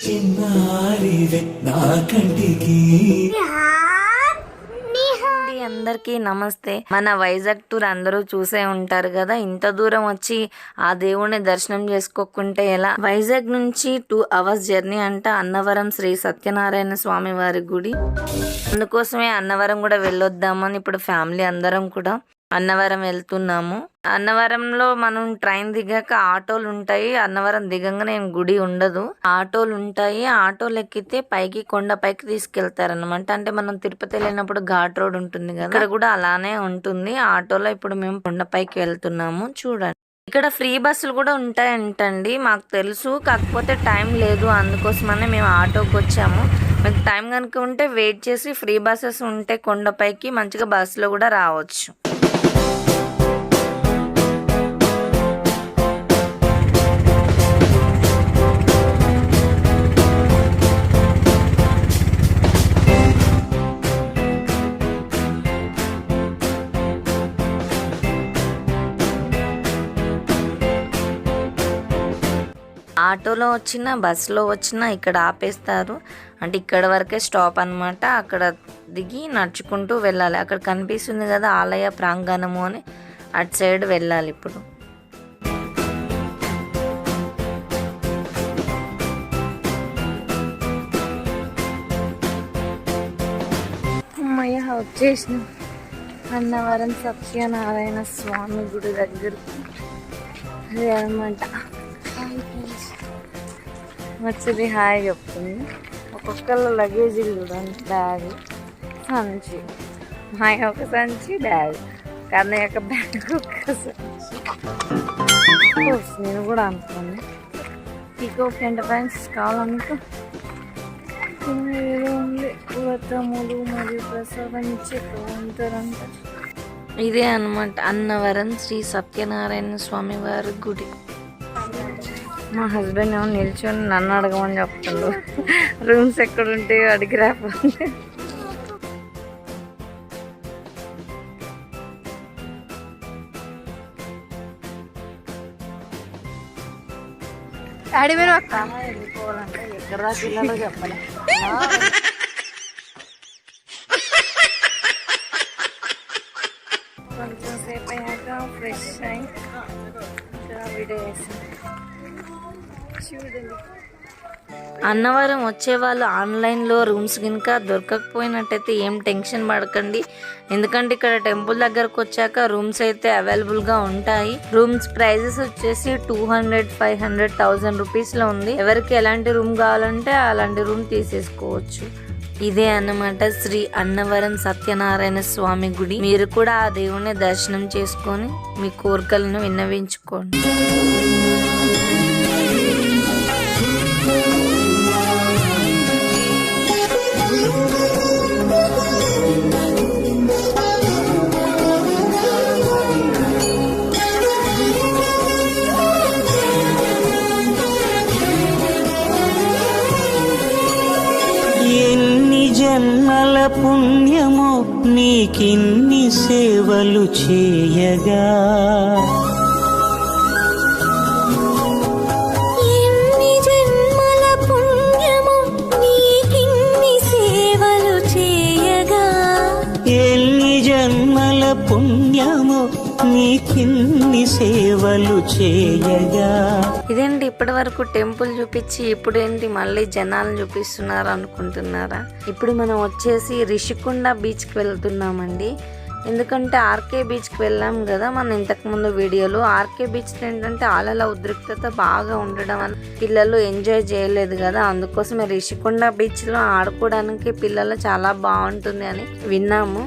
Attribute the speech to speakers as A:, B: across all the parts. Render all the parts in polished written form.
A: చిన్నారివే నా కంటికి.
B: అందరికీ నమస్తే. మన వైజాగ్ టూర్ అందరూ చూసే ఉంటారు కదా. ఇంత దూరం వచ్చి ఆ దేవుణ్ణి దర్శనం చేసుకోకుంటే ఎలా? వైజాగ్ నుంచి 2 hours జర్నీ అంట అన్నవరం శ్రీ సత్యనారాయణ స్వామి వారి గుడి. అందుకోసమే అన్నవరం కూడా వెళ్ళొద్దామని ఇప్పుడు ఫ్యామిలీ అందరం కూడా అన్నవరం వెళ్తున్నాము. అన్నవరంలో మనం ట్రైన్ దిగాక ఆటోలు ఉంటాయి. అన్నవరం దిగంగానే ఏం గుడి ఉండదు, ఆటోలు ఉంటాయి. ఆటోలు ఎక్కితే పైకి కొండపైకి తీసుకెళ్తారనమాట. అంటే మనం తిరుపతి వెళ్ళినప్పుడు ఘాట్ రోడ్ ఉంటుంది కదా, ఇక్కడ కూడా అలానే ఉంటుంది. ఆటోలో ఇప్పుడు మేము కొండపైకి వెళ్తున్నాము. చూడండి, ఇక్కడ ఫ్రీ బస్సులు కూడా ఉంటాయంటండి, మాకు తెలుసు. కాకపోతే టైం లేదు, అందుకోసమనే మేము ఆటోకి వచ్చాము. మీకు టైం కనుక ఉంటే వెయిట్ చేసి ఫ్రీ బస్సెస్ ఉంటే కొండపైకి మంచిగా బస్సులో కూడా రావచ్చు. ఆటోలో వచ్చినా బస్సులో వచ్చినా ఇక్కడ ఆపేస్తారు. అంటే ఇక్కడ వరకే స్టాప్ అనమాట. అక్కడ దిగి నడుచుకుంటూ వెళ్ళాలి. అక్కడ కనిపిస్తుంది కదా ఆలయ ప్రాంగణము అని, అటు సైడ్ వెళ్ళాలి. ఇప్పుడు అమ్మయ్య వచ్చేసిన అన్నవరం సత్యనారాయణ స్వామి గుడి దగ్గరకు. అదే అనమాట. వచ్చింది హాయ్ చెప్తుంది. ఒక్కొక్కళ్ళ లగేజీలు చూడండి. బ్యాగ్, సంచి, హాయ్ ఒక సంచి, బ్యాగ్, కన్నయ్య యొక్క బ్యాగ్, ఒక సంచి. నేను కూడా అనుకోండి. పీకో ఫ్రెండ్స్ కావాలనుకో ఏదో ఉంది. వ్రతములు మరియు ప్రసాదం ఇచ్చే ఉంటారంట. ఇదే అనమాట అన్నవరం శ్రీ సత్యనారాయణ స్వామి వారి గుడి. మా హస్బెండ్ ఏమో నిల్చొని నన్ను అడగమని చెప్తాడు. రూమ్స్ ఎక్కడ ఉంటాయో అడిగి రాకపోతే. వెళ్ళిపోవాలంటే ఎక్కడ పిల్లలు చెప్పాలి. కొంచెం సేపు అయ్యాక ఫ్రెష్ అయ్యి వీడియో వేసాను. అన్నవరం వచ్చే వాళ్ళు ఆన్లైన్లో రూమ్స్ కనుక దొరకకపోయినట్టయితే ఏం టెన్షన్ పడకండి. ఎందుకంటే ఇక్కడ టెంపుల్ దగ్గరకు వచ్చాక రూమ్స్ అయితే అవైలబుల్గా ఉంటాయి. రూమ్స్ ప్రైజెస్ వచ్చేసి 200, 500, 1000 రూపీస్లో ఉంది. ఎవరికి ఎలాంటి రూమ్ కావాలంటే అలాంటి రూమ్ తీసేసుకోవచ్చు. ఇదే అన్నమాట శ్రీ అన్నవరం సత్యనారాయణ స్వామి గుడి. మీరు కూడా ఆ దేవుణ్ణి దర్శనం చేసుకొని మీ కోరికలను విన్నవించుకోండి.
A: జన్మల పుణ్యమో నీకిన్ని సేవలు చేయగా,
C: ఎన్ని జన్మల పుణ్యమో నీకిన్ని సేవలు చేయగా,
A: ఎన్ని జన్మల పుణ్యమో నీకిన్ని సేవలు చేయగా.
B: ఇదేంటి ఇప్పటి వరకు టెంపుల్ చూపించి ఇప్పుడు ఏంటి మళ్ళీ జనాలు చూపిస్తున్నారు అనుకుంటున్నారా? ఇప్పుడు మనం వచ్చేసి రిషికొండ బీచ్కి వెళ్తున్నామండి. ఎందుకంటే ఆర్కే బీచ్కి వెళ్ళాం కదా మనం ఇంతకుముందు వీడియోలో. ఆర్కే బీచ్ ఏంటంటే అలల ఉద్రిక్తత బాగా ఉండడం వల్ల పిల్లలు ఎంజాయ్ చేయలేదు కదా, అందుకోసమే రిషికొండ బీచ్లో ఆడుకోవడానికి పిల్లలు చాలా బాగుంటుంది అని విన్నాము.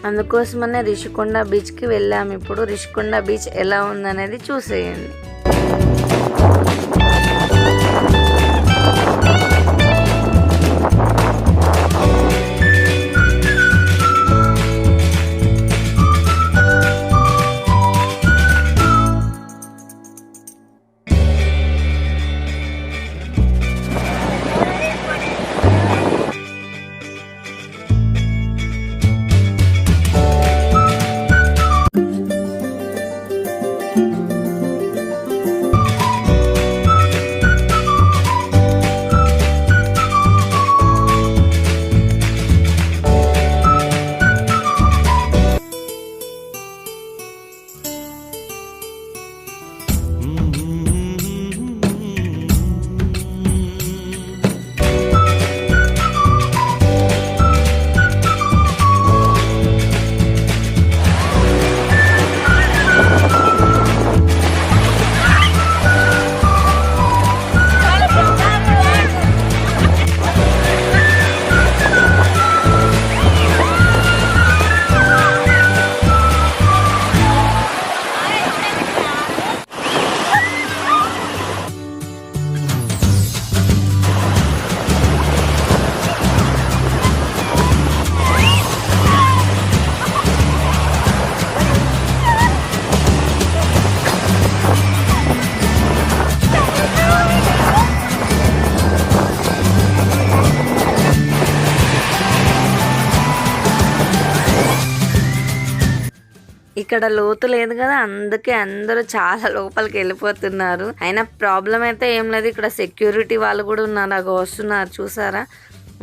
B: అందుకోసమనే రిషికొండ బీచ్కి వెళ్ళాము. ఇప్పుడు రిషికొండ బీచ్ ఎలా ఉందనేది చూసేయండి. ఇక్కడ లోతు లేదు కదా, అందుకే అందరూ చాలా లోపలికి వెళ్ళిపోతున్నారు. అయినా ప్రాబ్లం అయితే ఏం లేదు, ఇక్కడ సెక్యూరిటీ వాళ్ళు కూడా ఉన్నారు, అగో వస్తున్నారు చూసారా.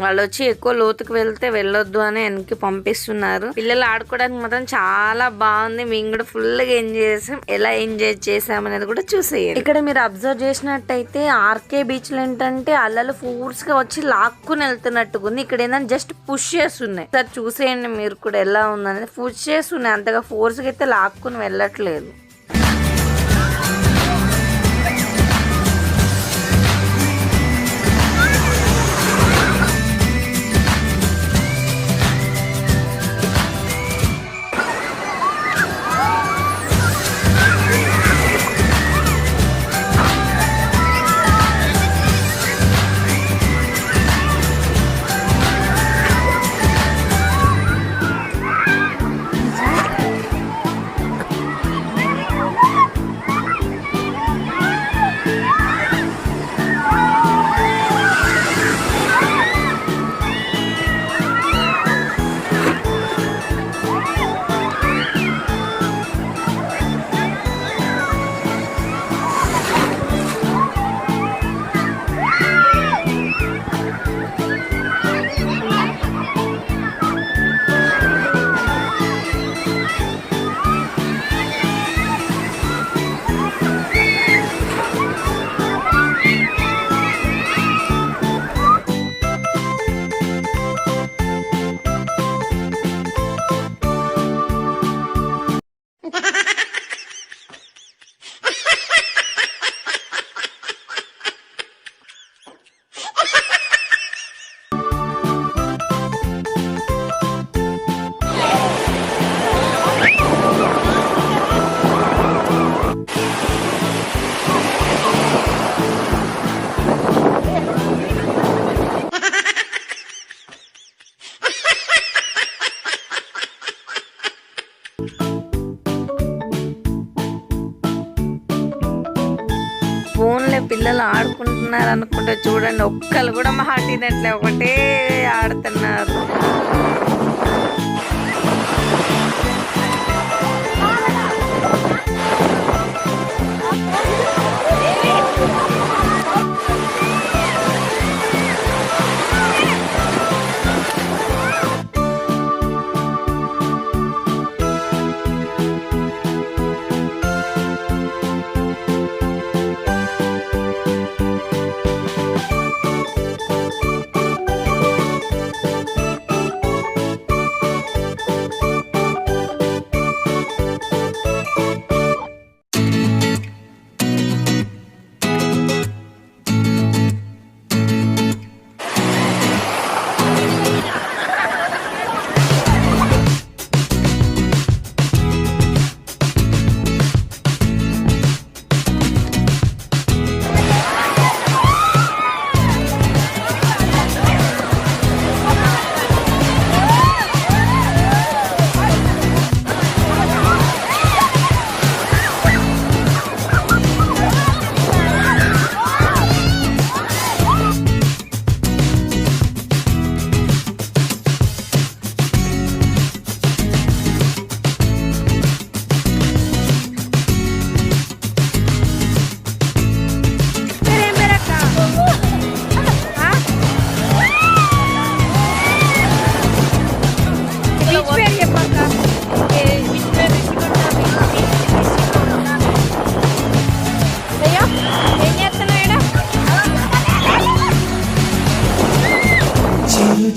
B: వాళ్ళు వచ్చి ఎక్కువ లోతుకు వెళ్తే వెళ్ళొద్దు అని వెనక్కి పంపిస్తున్నారు. పిల్లలు ఆడుకోవడానికి మాత్రం చాలా బాగుంది. మేము కూడా ఫుల్గా ఎంజాయ్ చేసాం. ఎలా ఎంజాయ్ చేసాం అనేది కూడా చూసేయండి. ఇక్కడ మీరు అబ్జర్వ్ చేసినట్టయితే ఆర్కే బీచ్ లో ఏంటంటే అలలు ఫోర్స్ గా వచ్చి లాక్కుని వెళ్తున్నట్టుగా ఉంది. ఇక్కడ ఏంటంటే జస్ట్ పుష్ చేస్తున్నాయి. సార్ చూసేయండి మీరు కూడా ఎలా ఉందనేది. పుష్ చేస్తున్నాయి, అంతగా ఫోర్స్ గా అయితే లాక్కుని వెళ్ళట్లేదు. ఫోన్లో పిల్లలు ఆడుకుంటున్నారు అనుకుంటే చూడండి, ఒక్కరు కూడా మాటినట్లే ఒకటే ఆడుతున్నారు.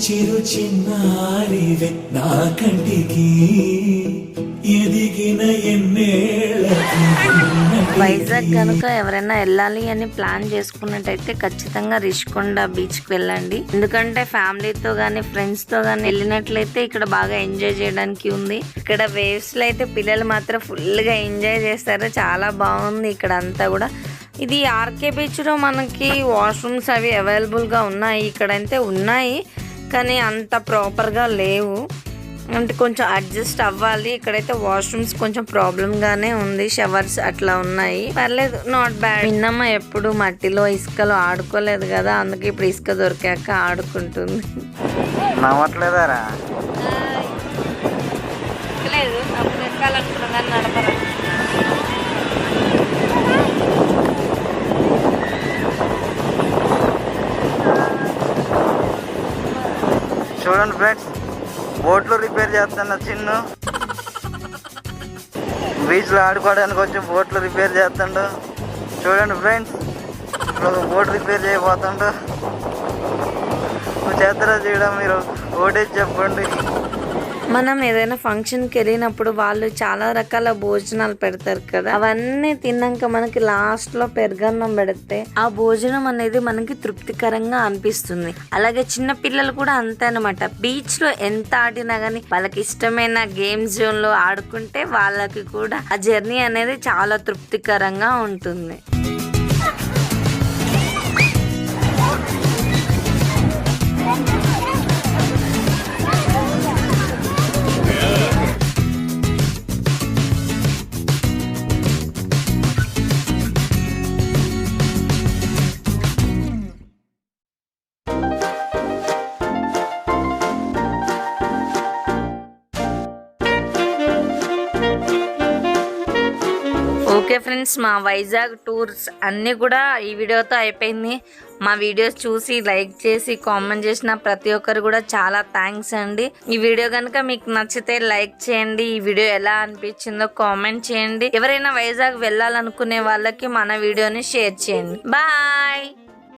A: చిరు చిన్నారివే నా కంటికి ఎదిగిన ఎన్నేళ్ళకి.
B: వైజాగ్ కనుక ఎవరైనా వెళ్ళాలి అని ప్లాన్ చేసుకున్నట్టయితే ఖచ్చితంగా రిషికొండ బీచ్కి వెళ్ళండి. ఎందుకంటే ఫ్యామిలీతో కానీ ఫ్రెండ్స్తో కానీ వెళ్ళినట్లయితే ఇక్కడ బాగా ఎంజాయ్ చేయడానికి ఉంది. ఇక్కడ వేవ్స్ లో అయితే పిల్లలు మాత్రం ఫుల్గా ఎంజాయ్ చేస్తారు. చాలా బాగుంది ఇక్కడ అంతా కూడా. ఇది ఆర్కే బీచ్లో మనకి వాష్రూమ్స్ అవి అవైలబుల్గా ఉన్నాయి. ఇక్కడైతే ఉన్నాయి కానీ అంత ప్రాపర్గా లేవు, అంటే కొంచెం అడ్జస్ట్ అవ్వాలి. ఇక్కడైతే వాష్రూమ్స్ కొంచెం ప్రాబ్లంగానే ఉంది, షవర్స్ అట్లా ఉన్నాయి, పర్లేదు, నాట్ బ్యాడ్. విన్నమ్మ ఎప్పుడు మట్టిలో ఇసుకలో ఆడుకోలేదు కదా, అందుకే ఇప్పుడు ఇసుక దొరికాక ఆడుకుంటుంది.
D: నవ్వట్లేదారా?
B: లేదు ఎక్కాలనుకున్నాను కానీ నడపరా.
D: చూడండి ఫ్రెండ్స్, బోట్లు రిపేర్ చేస్తున్న చిన్ను బీచ్లో ఆడుకోవడానికి వచ్చి బోట్లు రిపేర్ చేస్తుండు. చూడండి ఫ్రెండ్స్, ఇప్పుడు ఒక బోట్ రిపేర్ చేయబోతుండు. చేస్తారా చేయడం? మీరు ఒకటే చెప్పండి.
B: మనం ఏదైనా ఫంక్షన్కి వెళ్ళినప్పుడు వాళ్ళు చాలా రకాల భోజనాలు పెడతారు కదా, అవన్నీ తిన్నాక మనకి లాస్ట్ లో పెరుగన్నం పెడితే ఆ భోజనం అనేది మనకి తృప్తికరంగా అనిపిస్తుంది. అలాగే చిన్న పిల్లలు కూడా అంతే అనమాట. బీచ్ లో ఎంత ఆడినా గానీ వాళ్ళకి ఇష్టమైన గేమ్ జోన్ లో ఆడుకుంటే వాళ్ళకి కూడా ఆ జర్నీ అనేది చాలా తృప్తికరంగా ఉంటుంది. ఓకే ఫ్రెండ్స్, మా వైజాగ్ టూర్స్ అన్నీ కూడా ఈ వీడియోతో అయిపోయింది. మా వీడియోస్ చూసి లైక్ చేసి కామెంట్ చేసిన ప్రతి ఒక్కరు కూడా చాలా థ్యాంక్స్ అండి. ఈ వీడియో కనుక మీకు నచ్చితే లైక్ చేయండి. ఈ వీడియో ఎలా అనిపించిందో కామెంట్ చేయండి. ఎవరైనా వైజాగ్ వెళ్ళాలనుకునే వాళ్ళకి మన వీడియోని షేర్ చేయండి. బాయ్.